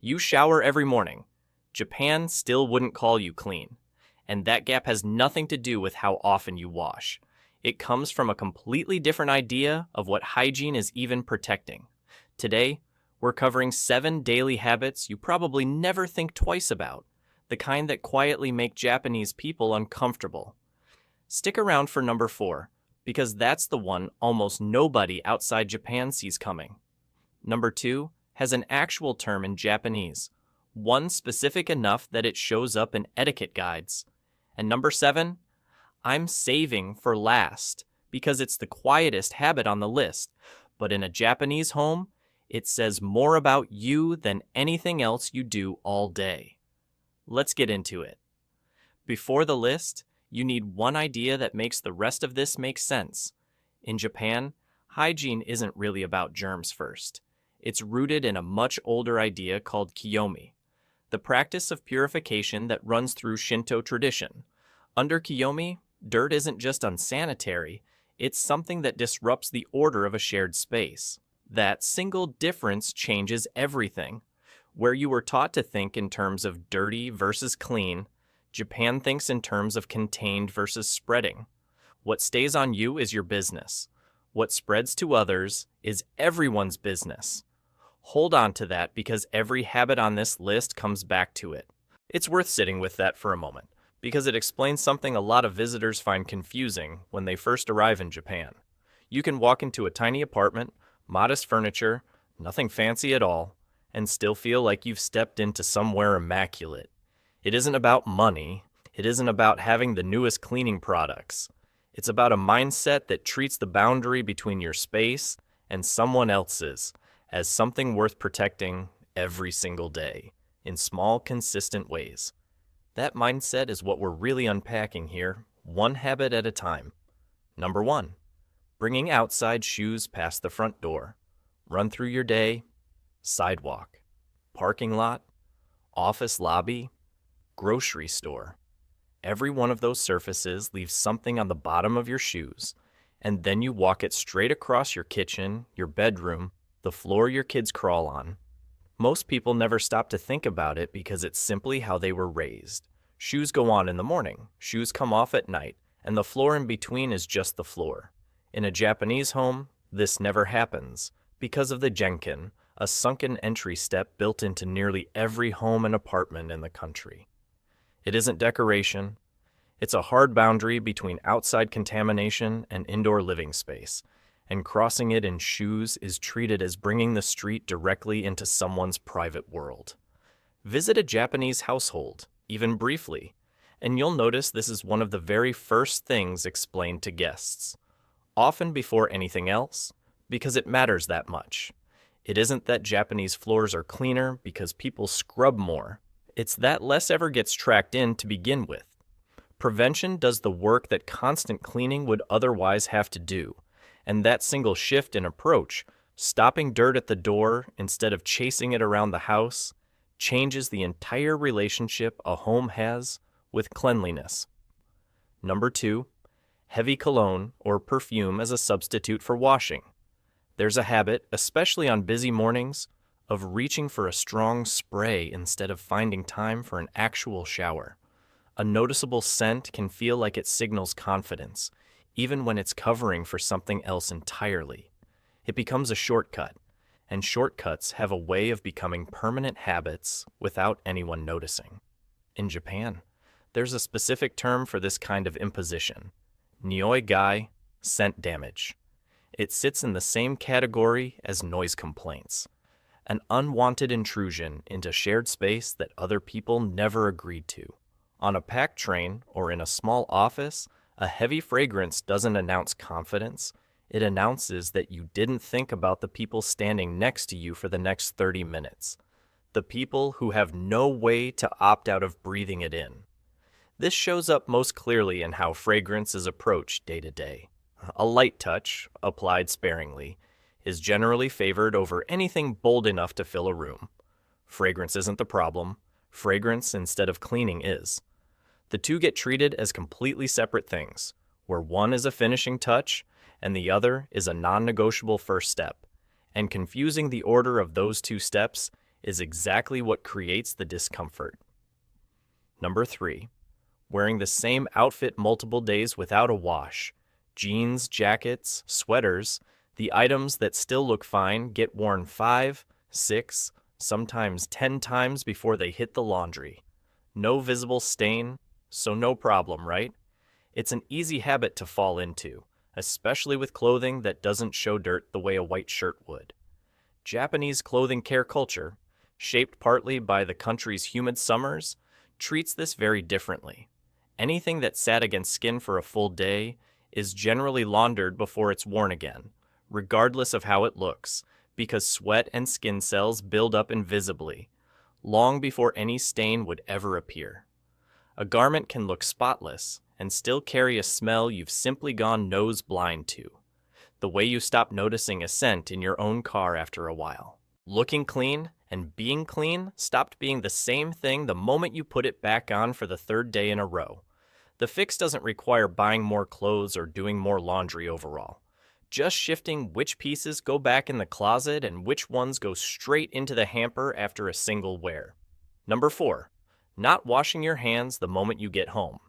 You shower every morning. Japan still wouldn't call you clean. And that gap has nothing to do with how often you wash. It comes from a completely different idea of what hygiene is even protecting. Today, we're covering 7 daily habits you probably never think twice about, the kind that quietly make Japanese people uncomfortable. Stick around for number 4, because that's the one almost nobody outside Japan sees coming. Number 2 has an actual term in Japanese, one specific enough that it shows up in etiquette guides. And number 7, I'm saving for last, because it's the quietest habit on the list, but in a Japanese home, it says more about you than anything else you do all day. Let's get into it. Before the list, you need one idea that makes the rest of this make sense. In Japan, hygiene isn't really about germs first. It's rooted in a much older idea called Kiyome, the practice of purification that runs through Shinto tradition. Under Kiyome, dirt isn't just unsanitary, it's something that disrupts the order of a shared space. That single difference changes everything. Where you were taught to think in terms of dirty versus clean, Japan thinks in terms of contained versus spreading. What stays on you is your business. What spreads to others is everyone's business. Hold on to that because every habit on this list comes back to it. It's worth sitting with that for a moment, because it explains something a lot of visitors find confusing when they first arrive in Japan. You can walk into a tiny apartment, modest furniture, nothing fancy at all, and still feel like you've stepped into somewhere immaculate. It isn't about money. It isn't about having the newest cleaning products. It's about a mindset that treats the boundary between your space and someone else's as something worth protecting every single day, in small, consistent ways. That mindset is what we're really unpacking here, one habit at a time. Number 1. Bringing outside shoes past the front door. Run through your day, sidewalk, parking lot, office lobby, grocery store. Every one of those surfaces leaves something on the bottom of your shoes, and then you walk it straight across your kitchen, your bedroom, the floor your kids crawl on. Most people never stop to think about it because it's simply how they were raised. Shoes go on in the morning, shoes come off at night, and the floor in between is just the floor. In a Japanese home, this never happens because of the genkan, a sunken entry step built into nearly every home and apartment in the country. It isn't decoration. It's a hard boundary between outside contamination and indoor living space, and crossing it in shoes is treated as bringing the street directly into someone's private world. Visit a Japanese household, even briefly, and you'll notice this is one of the very first things explained to guests. Often before anything else, because it matters that much. It isn't that Japanese floors are cleaner because people scrub more. It's that less ever gets tracked in to begin with. Prevention does the work that constant cleaning would otherwise have to do, and that single shift in approach, stopping dirt at the door instead of chasing it around the house, changes the entire relationship a home has with cleanliness. Number 2, heavy cologne or perfume as a substitute for washing. There's a habit, especially on busy mornings, of reaching for a strong spray instead of finding time for an actual shower. A noticeable scent can feel like it signals confidence, even when it's covering for something else entirely. It becomes a shortcut, and shortcuts have a way of becoming permanent habits without anyone noticing. In Japan, there's a specific term for this kind of imposition: Nioi, scent damage. It sits in the same category as noise complaints, an unwanted intrusion into shared space that other people never agreed to. On a packed train or in a small office, a heavy fragrance doesn't announce confidence. It announces that you didn't think about the people standing next to you for the next 30 minutes, the people who have no way to opt out of breathing it in. This shows up most clearly in how fragrance is approached day to day. A light touch, applied sparingly, is generally favored over anything bold enough to fill a room. Fragrance isn't the problem. Fragrance instead of cleaning is. The two get treated as completely separate things, where one is a finishing touch and the other is a non-negotiable first step. And confusing the order of those two steps is exactly what creates the discomfort. Number 3. Wearing the same outfit multiple days without a wash. Jeans, jackets, sweaters, the items that still look fine get worn 5, 6, sometimes 10 times before they hit the laundry. No visible stain, so no problem, right? It's an easy habit to fall into, especially with clothing that doesn't show dirt the way a white shirt would. Japanese clothing care culture, shaped partly by the country's humid summers, treats this very differently. Anything that sat against skin for a full day is generally laundered before it's worn again, regardless of how it looks, because sweat and skin cells build up invisibly, long before any stain would ever appear. A garment can look spotless and still carry a smell you've simply gone nose blind to, the way you stop noticing a scent in your own car after a while. Looking clean and being clean stopped being the same thing the moment you put it back on for the third day in a row. The fix doesn't require buying more clothes or doing more laundry overall. Just shifting which pieces go back in the closet and which ones go straight into the hamper after a single wear. Number 4. Not washing your hands the moment you get home.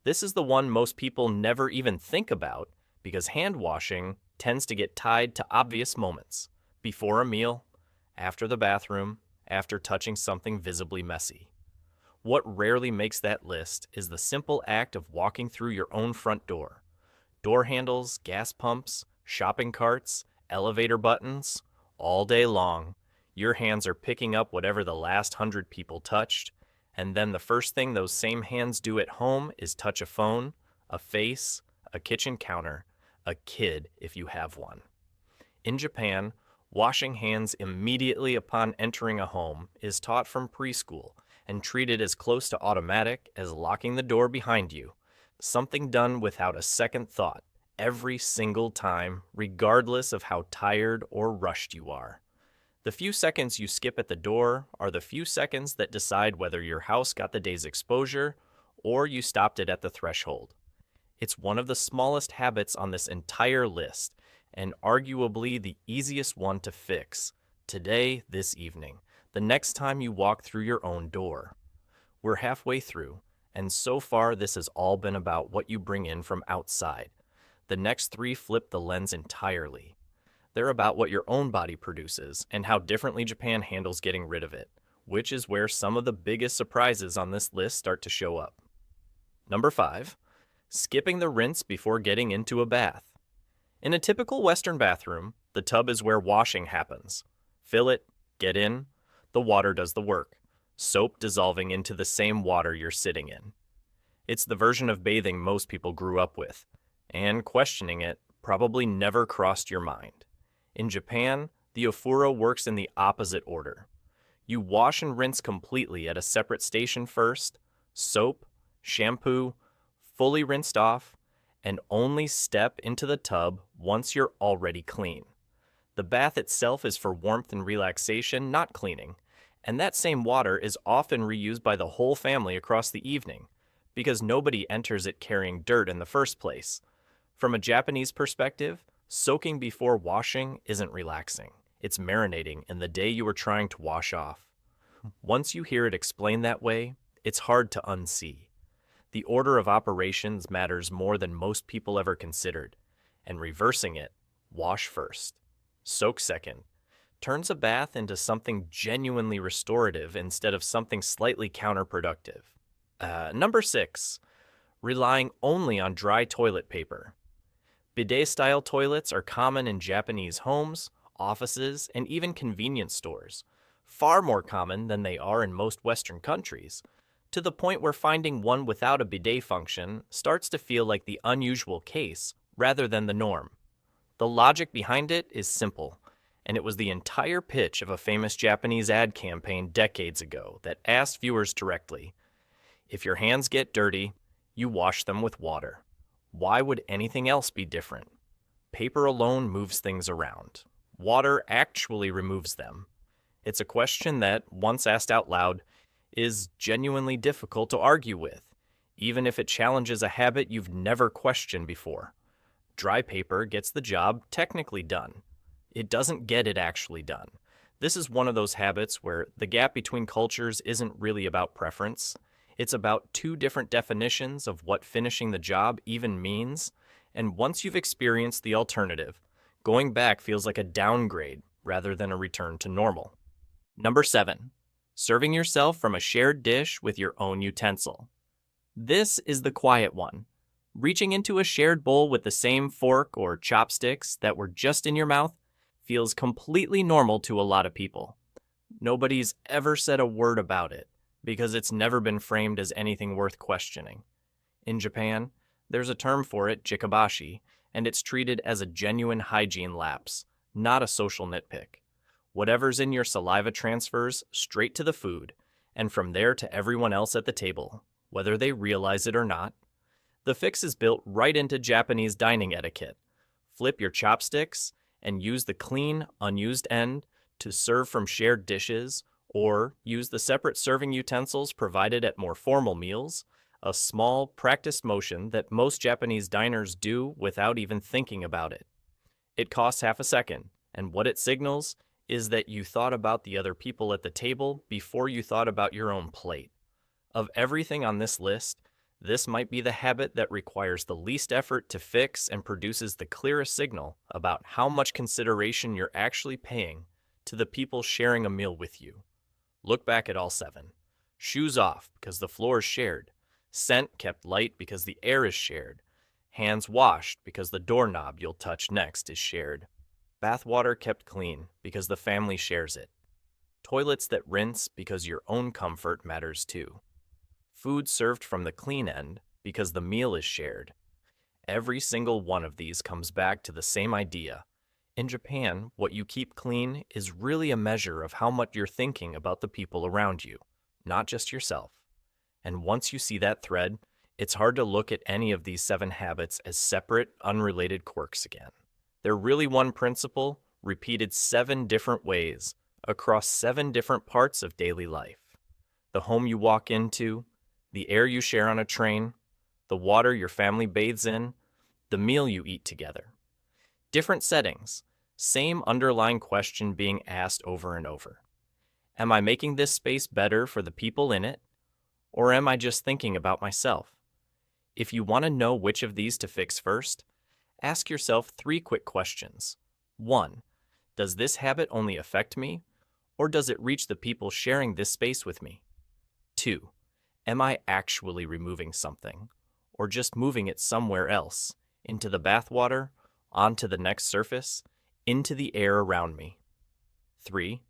This is the one most people never even think about because hand washing tends to get tied to obvious moments. Before a meal, after the bathroom, after touching something visibly messy. What rarely makes that list is the simple act of walking through your own front door. Door handles, gas pumps, shopping carts, elevator buttons, all day long, your hands are picking up whatever the last 100 people touched, and then the first thing those same hands do at home is touch a phone, a face, a kitchen counter, a kid if you have one. In Japan, washing hands immediately upon entering a home is taught from preschool and treated as close to automatic as locking the door behind you, something done without a second thought, every single time, regardless of how tired or rushed you are. The few seconds you skip at the door are the few seconds that decide whether your house got the day's exposure or you stopped it at the threshold. It's one of the smallest habits on this entire list, and arguably the easiest one to fix, today, this evening, the next time you walk through your own door. We're halfway through, and so far this has all been about what you bring in from outside. The next 3 flip the lens entirely. They're about what your own body produces and how differently Japan handles getting rid of it, which is where some of the biggest surprises on this list start to show up. Number 5. Skipping the rinse before getting into a bath. In a typical Western bathroom, the tub is where washing happens. Fill it, get in, the water does the work, soap dissolving into the same water you're sitting in. It's the version of bathing most people grew up with, and questioning it probably never crossed your mind. In Japan, the ofuro works in the opposite order. You wash and rinse completely at a separate station first, soap, shampoo, fully rinsed off, and only step into the tub once you're already clean. The bath itself is for warmth and relaxation, not cleaning, and that same water is often reused by the whole family across the evening, because nobody enters it carrying dirt in the first place. From a Japanese perspective, soaking before washing isn't relaxing. It's marinating in the day you were trying to wash off. Once you hear it explained that way, it's hard to unsee. The order of operations matters more than most people ever considered, and reversing it, wash first, soak second, turns a bath into something genuinely restorative instead of something slightly counterproductive. Number 6, relying only on dry toilet paper. Bidet-style toilets are common in Japanese homes, offices, and even convenience stores, far more common than they are in most Western countries, to the point where finding one without a bidet function starts to feel like the unusual case rather than the norm. The logic behind it is simple, and it was the entire pitch of a famous Japanese ad campaign decades ago that asked viewers directly, if your hands get dirty, you wash them with water. Why would anything else be different? Paper alone moves things around. Water actually removes them. It's a question that, once asked out loud, is genuinely difficult to argue with, even if it challenges a habit you've never questioned before. Dry paper gets the job technically done. It doesn't get it actually done. This is one of those habits where the gap between cultures isn't really about preference. It's about two different definitions of what finishing the job even means, and once you've experienced the alternative, going back feels like a downgrade rather than a return to normal. Number 7. Serving yourself from a shared dish with your own utensil. This is the quiet one. Reaching into a shared bowl with the same fork or chopsticks that were just in your mouth feels completely normal to a lot of people. Nobody's ever said a word about it because it's never been framed as anything worth questioning. In Japan, there's a term for it, Jikabashi, and it's treated as a genuine hygiene lapse, not a social nitpick. Whatever's in your saliva transfers straight to the food, and from there to everyone else at the table, whether they realize it or not. The fix is built right into Japanese dining etiquette. Flip your chopsticks and use the clean, unused end to serve from shared dishes, or use the separate serving utensils provided at more formal meals, a small, practiced motion that most Japanese diners do without even thinking about it. It costs half a second, and what it signals is that you thought about the other people at the table before you thought about your own plate. Of everything on this list, this might be the habit that requires the least effort to fix and produces the clearest signal about how much consideration you're actually paying to the people sharing a meal with you. Look back at all 7. Shoes off because the floor is shared. Scent kept light because the air is shared. Hands washed because the doorknob you'll touch next is shared. Bathwater kept clean because the family shares it. Toilets that rinse because your own comfort matters too. Food served from the clean end because the meal is shared. Every single one of these comes back to the same idea. In Japan, what you keep clean is really a measure of how much you're thinking about the people around you, not just yourself. And once you see that thread, it's hard to look at any of these 7 habits as separate, unrelated quirks again. They're really one principle, repeated 7 different ways, across 7 different parts of daily life. The home you walk into, the air you share on a train, the water your family bathes in, the meal you eat together. Different settings, same underlying question being asked over and over. Am I making this space better for the people in it? Or am I just thinking about myself? If you want to know which of these to fix first, ask yourself 3 quick questions. 1. Does this habit only affect me, or does it reach the people sharing this space with me? 2. Am I actually removing something, or just moving it somewhere else, into the bathwater, onto the next surface, into the air around me? 3.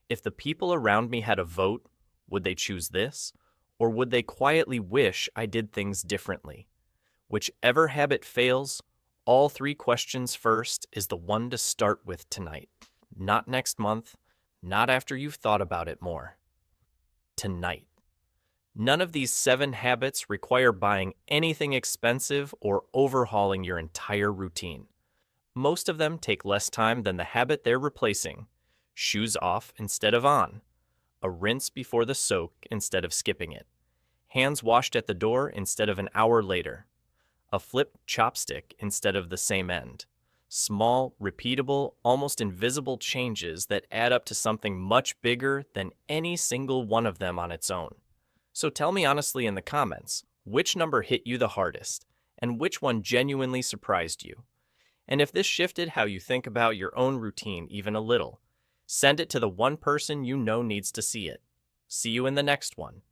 If the people around me had a vote, would they choose this, or would they quietly wish I did things differently? Whichever habit fails, all 3 questions first is the one to start with tonight. Not next month, not after you've thought about it more. Tonight. None of these 7 habits require buying anything expensive or overhauling your entire routine. Most of them take less time than the habit they're replacing. Shoes off instead of on. A rinse before the soak instead of skipping it. Hands washed at the door instead of an hour later. A flipped chopstick instead of the same end. Small, repeatable, almost invisible changes that add up to something much bigger than any single one of them on its own. So tell me honestly in the comments, which number hit you the hardest, and which one genuinely surprised you? And if this shifted how you think about your own routine even a little, send it to the one person you know needs to see it. See you in the next one.